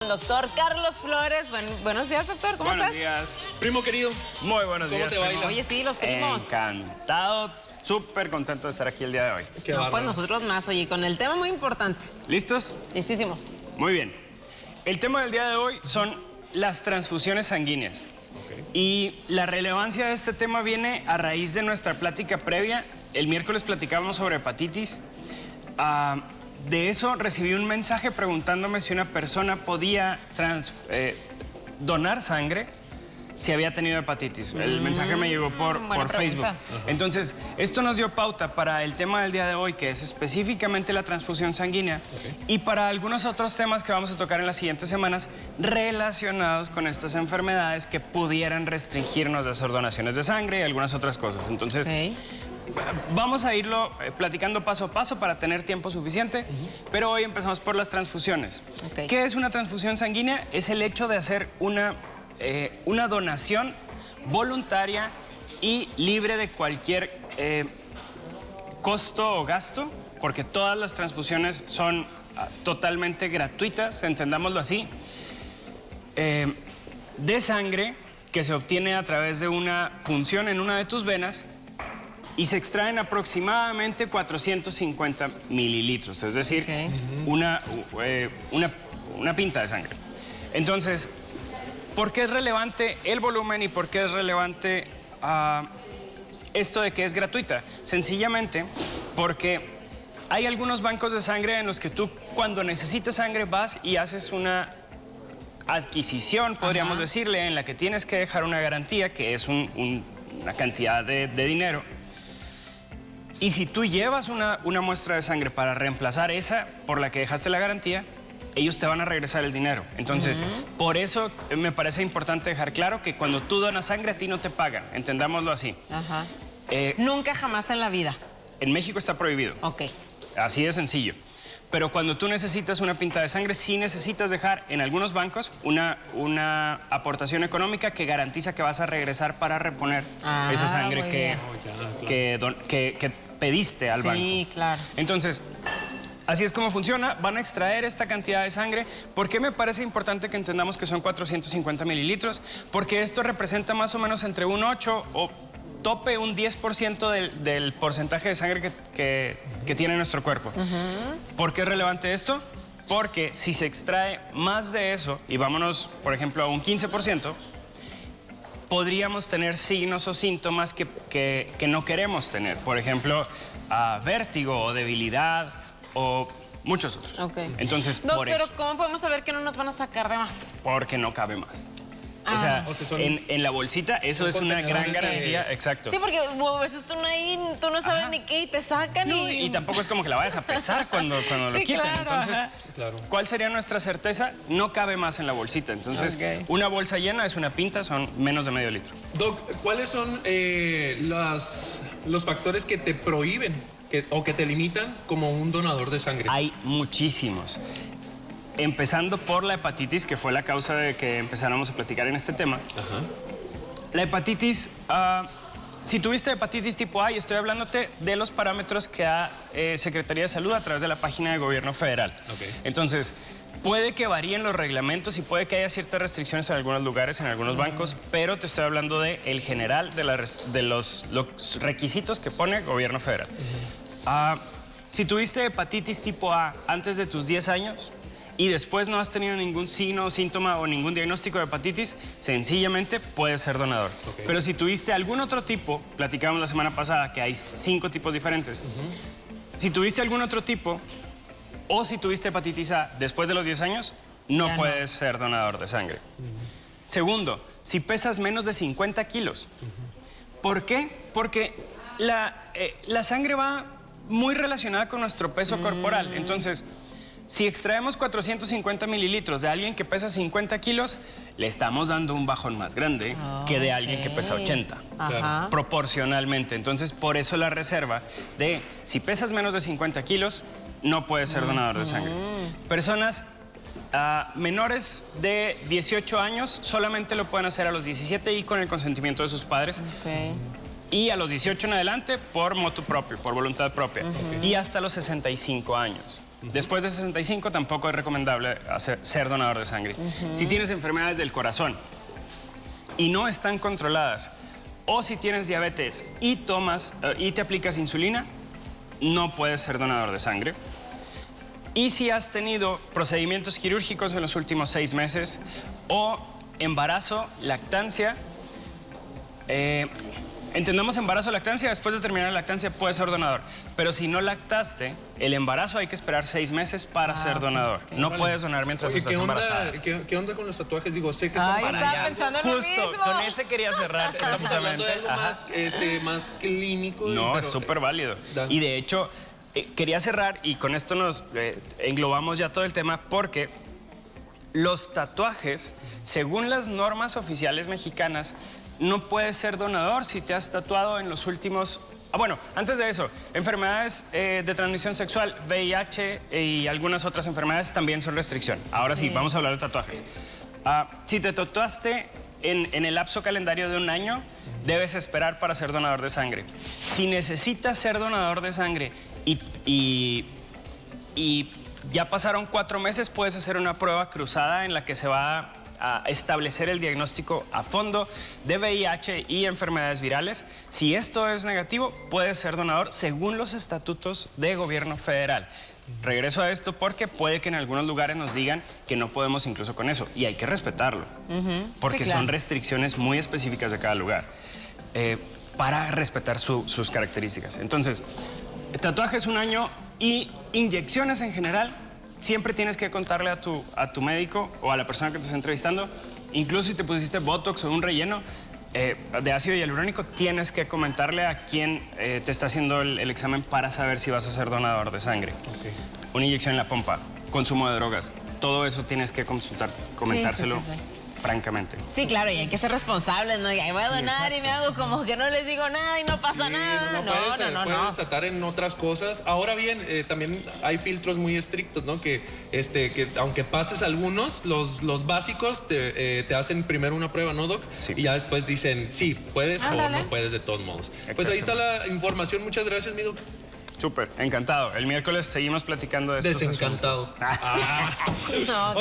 doctor Carlos Flores. Buenos días, doctor. ¿Cómo estás? Buenos días. Primo querido. Muy buenos días. ¿Cómo te baila? Oye, sí, los primos. Encantado, súper contento de estar aquí el día de hoy. Qué No, pues bárbaro. nosotros más, oye, con el tema muy importante. ¿Listos? Listísimos. Muy bien. El tema del día de hoy son las transfusiones sanguíneas. Y la relevancia de este tema viene a raíz de nuestra plática previa. El miércoles platicábamos sobre hepatitis. De eso recibí un mensaje preguntándome si una persona podía donar sangre si había tenido hepatitis. El mensaje me llegó por Facebook. Entonces, esto nos dio pauta para el tema del día de hoy, que es específicamente la transfusión sanguínea, y para algunos otros temas que vamos a tocar en las siguientes semanas relacionados con estas enfermedades que pudieran restringirnos de hacer donaciones de sangre y algunas otras cosas. Entonces, vamos a irlo platicando paso a paso para tener tiempo suficiente, pero hoy empezamos por las transfusiones. ¿Qué es una transfusión sanguínea? Es el hecho de hacer una donación voluntaria y libre de cualquier costo o gasto, porque todas las transfusiones son totalmente gratuitas, entendámoslo así, de sangre que se obtiene a través de una punción en una de tus venas y se extraen aproximadamente 450 mililitros, es decir, una pinta de sangre. Entonces, ¿por qué es relevante el volumen y por qué es relevante esto de que es gratuita? Sencillamente porque hay algunos bancos de sangre en los que tú, cuando necesites sangre, vas y haces una adquisición, podríamos decirle, en la que tienes que dejar una garantía, que es una cantidad de dinero. Y si tú llevas una muestra de sangre para reemplazar esa por la que dejaste la garantía, ellos te van a regresar el dinero. Entonces, por eso me parece importante dejar claro que cuando tú donas sangre, a ti no te pagan. Entendámoslo así. Nunca jamás en la vida. En México está prohibido. Así de sencillo. Pero cuando tú necesitas una pinta de sangre, sí necesitas dejar en algunos bancos una aportación económica que garantiza que vas a regresar para reponer esa sangre que pediste al banco. Sí, claro. Entonces, así es como funciona. Van a extraer esta cantidad de sangre. ¿Por qué me parece importante que entendamos que son 450 mililitros? Porque esto representa más o menos entre un 8 o tope un 10% del porcentaje de sangre que tiene nuestro cuerpo. ¿Por qué es relevante esto? Porque si se extrae más de eso, y vámonos, por ejemplo, a un 15%, podríamos tener signos o síntomas que no queremos tener. Por ejemplo, vértigo o debilidad o muchos otros. Entonces, por eso. Pero ¿cómo podemos saber que no nos van a sacar de más? Porque no cabe más. O sea, en la bolsita, eso es una gran garantía, exacto. Sí, porque a veces tú no sabes ni qué y te sacan y tampoco es como que la vayas a pesar cuando lo quiten. Claro, entonces, ¿cuál sería nuestra certeza? No cabe más en la bolsita. Entonces, una bolsa llena es una pinta, son menos de medio litro. Doc, ¿cuáles son los factores que te prohíben o que te limitan como un donador de sangre? Hay muchísimos. Empezando por la hepatitis, que fue la causa de que empezáramos a platicar en este tema. La hepatitis, si tuviste hepatitis tipo A, y estoy hablándote de los parámetros que da Secretaría de Salud a través de la página de Gobierno Federal. Entonces, puede que varíen los reglamentos y puede que haya ciertas restricciones en algunos lugares, en algunos bancos, pero te estoy hablando de el general, de los requisitos que pone Gobierno Federal. Si tuviste hepatitis tipo A antes de tus 10 años, y después no has tenido ningún signo, síntoma o ningún diagnóstico de hepatitis, sencillamente puedes ser donador. Pero si tuviste algún otro tipo, platicamos la semana pasada que hay 5 tipos diferentes. Si tuviste algún otro tipo, o si tuviste hepatitis A después de los 10 años, no puedes ser donador de sangre. Segundo, si pesas menos de 50 kilos. ¿Por qué? Porque la sangre va muy relacionada con nuestro peso corporal. Entonces, si extraemos 450 mililitros de alguien que pesa 50 kilos, le estamos dando un bajón más grande que de alguien que pesa 80, proporcionalmente. Entonces, por eso la reserva de si pesas menos de 50 kilos, no puedes ser donador de sangre. Personas menores de 18 años solamente lo pueden hacer a los 17 y con el consentimiento de sus padres. Y a los 18 en adelante por motu propio, por voluntad propia. Y hasta los 65 años. Después de 65 tampoco es recomendable ser donador de sangre. Si tienes enfermedades del corazón y no están controladas, o si tienes diabetes y te aplicas insulina, no puedes ser donador de sangre. Y si has tenido procedimientos quirúrgicos en los últimos 6 meses o embarazo, lactancia, entendamos embarazo, lactancia, después de terminar la lactancia puedes ser donador. Pero si no lactaste, el embarazo hay que esperar 6 meses para ser donador. No puedes donar mientras estás embarazada. ¿Qué onda con los tatuajes? Digo, sé que Ay, están para estaba allá. pensando en lo Justo, mismo. con ese quería cerrar Estamos hablando de precisamente. algo más clínico. No, pero, es súper válido. dale. Y de hecho, quería cerrar y con esto nos englobamos ya todo el tema porque los tatuajes, según las normas oficiales mexicanas, no puedes ser donador si te has tatuado en los últimos... bueno, antes de eso, enfermedades de transmisión sexual, VIH y algunas otras enfermedades también son restricción. Ahora sí, vamos a hablar de tatuajes. Si te tatuaste en el lapso calendario de un año, debes esperar para ser donador de sangre. Si necesitas ser donador de sangre y ya pasaron 4 meses, puedes hacer una prueba cruzada en la que se va a establecer el diagnóstico a fondo de VIH y enfermedades virales. Si esto es negativo, puedes ser donador según los estatutos de gobierno federal. Regreso a esto porque puede que en algunos lugares nos digan que no podemos incluso con eso y hay que respetarlo, porque Sí, claro. son restricciones muy específicas de cada lugar para respetar sus características. Entonces, tatuajes 1 año y inyecciones en general, siempre tienes que contarle a tu médico o a la persona que te está entrevistando, incluso si te pusiste Botox o un relleno de ácido hialurónico, tienes que comentarle a quién te está haciendo el examen para saber si vas a ser donador de sangre. Okay. Una inyección en la pompa, consumo de drogas, todo eso tienes que comentárselo sí. francamente. Sí, claro, y hay que ser responsables, ¿no? Y ahí voy a donar y me hago como que no les digo nada y no pasa Sí, nada. puedes desatar en otras cosas. Ahora bien, también hay filtros muy estrictos, ¿no? Que aunque pases algunos, los básicos te hacen primero una prueba, ¿no, Doc? Sí. Y ya después dicen, sí, puedes o Ándale. no puedes de todos modos. Pues ahí está la información. Muchas gracias, mi Doc. Súper, encantado. El miércoles seguimos platicando de estos Desencantado. asuntos. No,